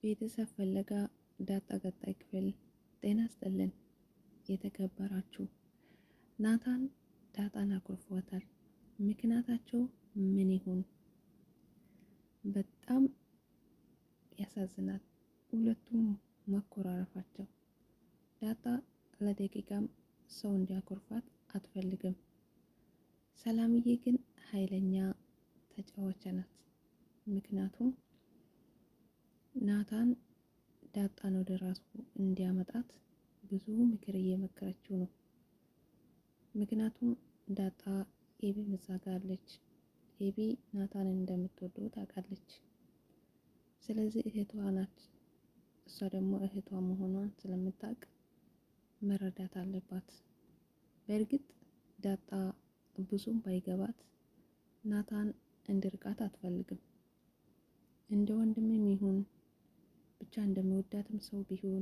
ቤተሰብ ፍለጋ ዳጣ ቀጣይ ክፍል። ጤና ይስጥልን የተከበራችሁ። ናታን ዳጣን አኩርፏታል። ምክንያታቸው ምን ይሆን? በጣም ያሳዝናል ሁለቱም መኮራረፋቸው። ዳጣ ለደቂቃም ሰው እንዲያኮርፋት አትፈልግም። ሰላምዬ ግን ኃይለኛ ተጫዋች ናት። ምክንያቱም ናታን ዳጣን ወደ ራሱ እንዲያመጣት ብዙ ምክር እየመከረችው ነው። ምክንያቱም ዳጣ ኤቢ መዛጋለች። ኤቢ ናታንን እንደምትወደው ታውቃለች። ስለዚህ እህቷ ናት። እሷ ደግሞ እህቷ መሆኗን ስለምታውቅ መረዳት አለባት። በእርግጥ ዳጣ ብዙም ባይገባት ናታን እንዲርቃት አትፈልግም። እንደ ወንድምም ይሁን ብቻ እንደሚወዳትም ሰው ቢሆን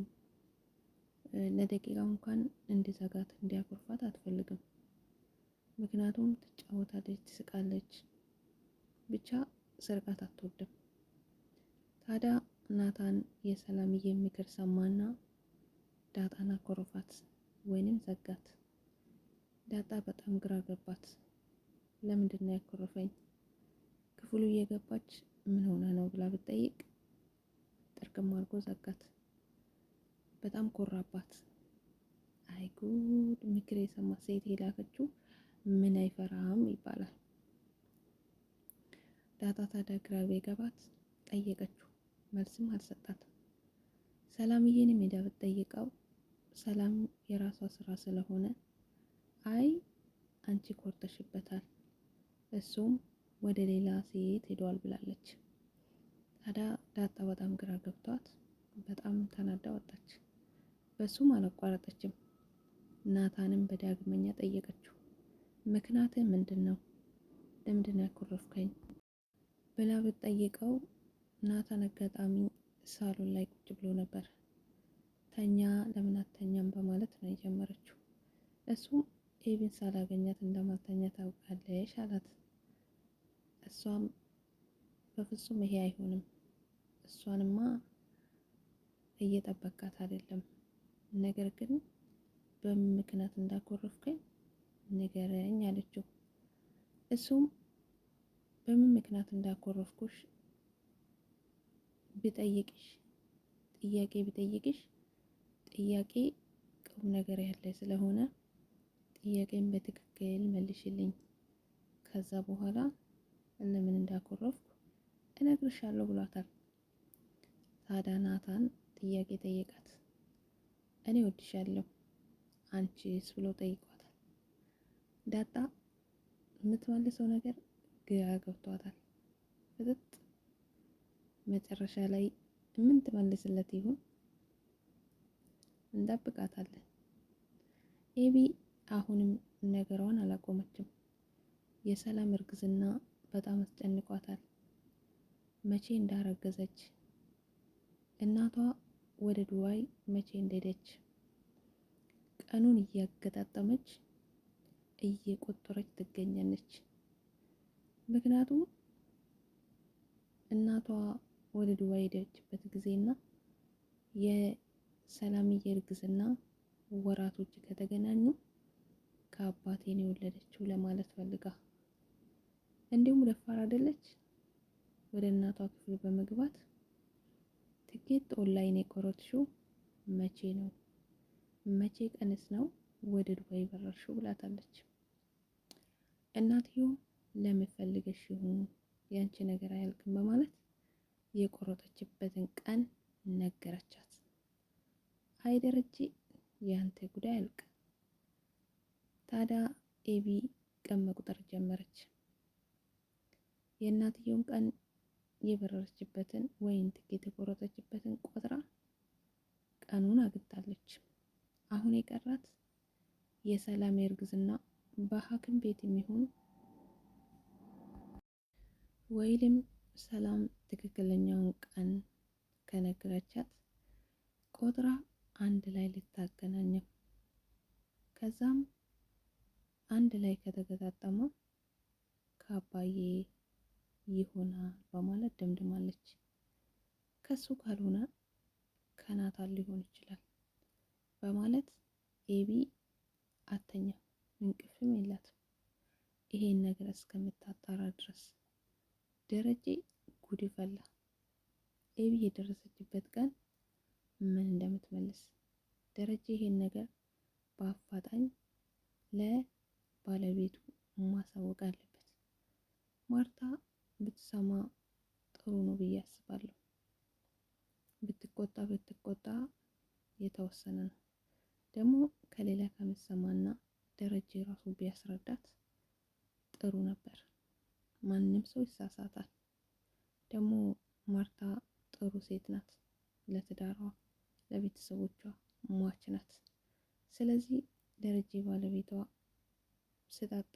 ለደቂቃ እንኳን እንዲዘጋት እንዲያኮርፋት አትፈልግም። ምክንያቱም ትጫወታለች፣ ትስቃለች፣ ብቻ ስርቃት አትወድም። ታዲያ ናታን የሰላምዬ ምክር ሰማና ዳጣን አኮረፋት ወይንም ዘጋት። ዳጣ በጣም ግራ ገባት። ለምንድን ነው ያኮረፈኝ? ክፍሉ እየገባች ምን ሆነ ነው ብላ ብትጠይቅ ጥርቅም አድርጎ ዘጋት። በጣም ኮራባት። አይ ጉድ! ምክር የሰማ ሴት የላከችው ምን አይፈራም ይባላል። ዳጣ ታዲያ ግራ ቢገባት ጠየቀችው፣ መልስም አልሰጣትም። ሰላምዬንም ሄዳ ብትጠይቀው ሰላም የራሷ ስራ ስለሆነ አይ አንቺ ኮርተሽበታል፣ እሱም ወደ ሌላ ሴት ሄዷል ብላለች። ታዲያ ዳጣ በጣም ግራ ገብቷት በጣም ተናዳ ወጣች። በሱም አላቋረጠችም። ናታንም በዳግመኛ ጠየቀችው። ምክንያትህ ምንድን ነው? ለምንድን ነው ያኮረፍከኝ ብላ ብትጠይቀው ናታን አጋጣሚ ሳሎን ላይ ቁጭ ብሎ ነበር። ተኛ ለምን አተኛም በማለት ነው የጀመረችው። እሱም ኤቢን ሳላገኛት እንደማልተኛ ታውቃለሽ አላት። እሷም በፍጹም ይሄ አይሆንም፣ እሷንማ እየጠበቃት አይደለም፣ ነገር ግን በምን ምክንያት እንዳኮረፍከኝ ንገረኝ አለችው። እሱም በምን ምክንያት እንዳኮረፍኩሽ ብጠይቅሽ ጥያቄ ቁም ነገር ያለ ስለሆነ ጥያቄን በትክክል መልሽልኝ፣ ከዛ በኋላ ለምን እንዳኮረፍኩ እነግርሻለሁ ብሏታል። ታዲያ ናታን ጥያቄ ጠየቃት። እኔ ወድሻለሁ አንቺስ ብሎ ጠይቋታል። ዳጣ የምትመልሰው ነገር ግራ ገብቷታል። ፍጥጥ መጨረሻ ላይ ምን ትመልስለት ይሆን? እንጠብቃታለን። ኤቢ አሁንም ነገሯን አላቆመችም። የሰላም እርግዝና በጣም አስጨንቋታል። መቼ እንዳረገዘች፣ እናቷ ወደ ዱባይ መቼ እንደሄደች ቀኑን እያገጣጠመች እየቆጠረች ትገኛለች። ምክንያቱም እናቷ ወደ ዱባይ ሄደችበት ጊዜና የሰላምዬ እርግዝና ወራቶች ከተገናኙ ከአባቴን የወለደችው ለማለት ፈልጋ፣ እንዲሁም ደፋር አይደለች። ወደ እናቷ ክፍል በመግባት ትኬት ኦንላይን የቆረጥሽው መቼ ነው? መቼ ቀንስ ነው ወደ ዱባይ በረርሽው ብላታለች። እናትየው ለምፈልገሽ ይሁን ያንቺ ነገር አያልቅም በማለት የቆረጠችበትን ቀን ነገረቻት። አይ ደረጀ ያንተ ጉዳይ አያልቅ። ታዲያ ኤቢ ቀን መቁጠር ጀመረች። የእናትየውን ቀን የበረረችበትን ወይም ትኬት የቆረጠችበትን ቆጥራ ቀኑን አግኝታለች። አሁን የቀራት የሰላም እርግዝና በሐኪም ቤት የሚሆን ወይም ሰላም ትክክለኛውን ቀን ከነገረቻት ቆጥራ አንድ ላይ ልታገናኘው፣ ከዛም አንድ ላይ ከተገጣጠመ ከአባዬ ይሆናል በማለት ደምድማለች። ከሱ ካልሆነ ከናታን ሊሆን ይችላል በማለት ኤቢ አተኛም፣ እንቅልፍም የላትም ይሄን ነገር እስከምታጣራ ድረስ። ደረጀ ጉድ ፈላ። ኤቢ የደረሰችበት ቀን ምን እንደምትመልስ ደረጀ ይሄን ነገር በአፋጣኝ ለባለቤቱ ማሳወቅ አለበት። ማርታ ብትሰማ ጥሩ ነው ብዬ አስባለሁ። ብትቆጣ የተወሰነ ነው። ደግሞ ከሌላ ከምትሰማና ደረጀ ራሱ ቢያስረዳት ጥሩ ነበር። ማንም ሰው ይሳሳታል። ደግሞ ማርታ ጥሩ ሴት ናት። ለትዳሯ ለቤተሰቦቿ ሟች ናት። ስለዚህ ደረጀ ባለቤቷ ስጠጣ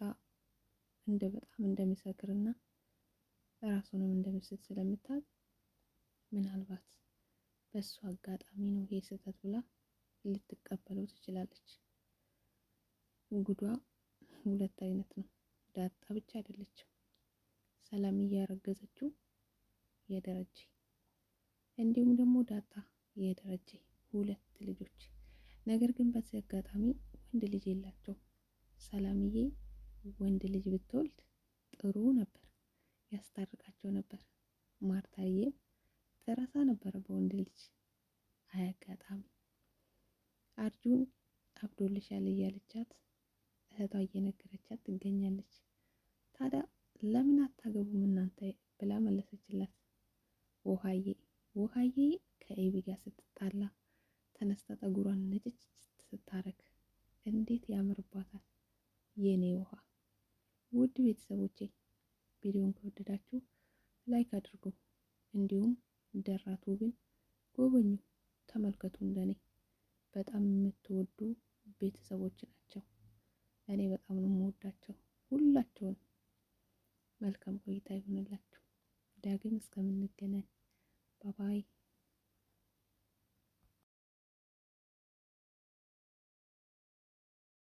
በጣም እንደሚሰክርና ራሱንም እንደምስት ስለምታውቅ ምናልባት በሱ አጋጣሚ ነው ይሄ ስህተት ብላ ልትቀበለው ትችላለች። ጉዷ ሁለት አይነት ነው። ዳጣ ብቻ አይደለችም። ሰላም እያረገዘችው የደረጀ እንዲሁም ደግሞ ዳጣ የደረጀ ሁለት ልጆች። ነገር ግን በዚህ አጋጣሚ ወንድ ልጅ የላቸው። ሰላምዬ ወንድ ልጅ ብትወልድ ጥሩ ነበር፣ ያስታርቃቸው ነበር። ማርታዬም ተረሳ ነበረ በወንድ ልጅ። አያጋጣሚ አርጁን አብዶልሻል እያለቻት እህቷ እየነገረቻት ትገኛለች። ታዲያ ለምን አታገቡም እናንተ ብላ መለሰችላት። ውሃዬ ከኤቢ ጋር ስትጣላ ተነስታ ጠጉሯን ነጭች ስታረግ እንዴት ያምርባታል የኔ ውሃ። ውድ ቤተሰቦቼ ቪዲዮን ከወደዳችሁ ላይክ አድርጉ። እንዲሁም ደራቱ ግን ጎበኙ፣ ተመልከቱ። እንደኔ በጣም የምትወዱ ቤተሰቦች ናቸው። እኔ በጣም ነው የምወዳቸው ሁላቸውን። መልካም ቆይታ ይሁንላችሁ። ዳግም እስከምንገናኝ ባባይ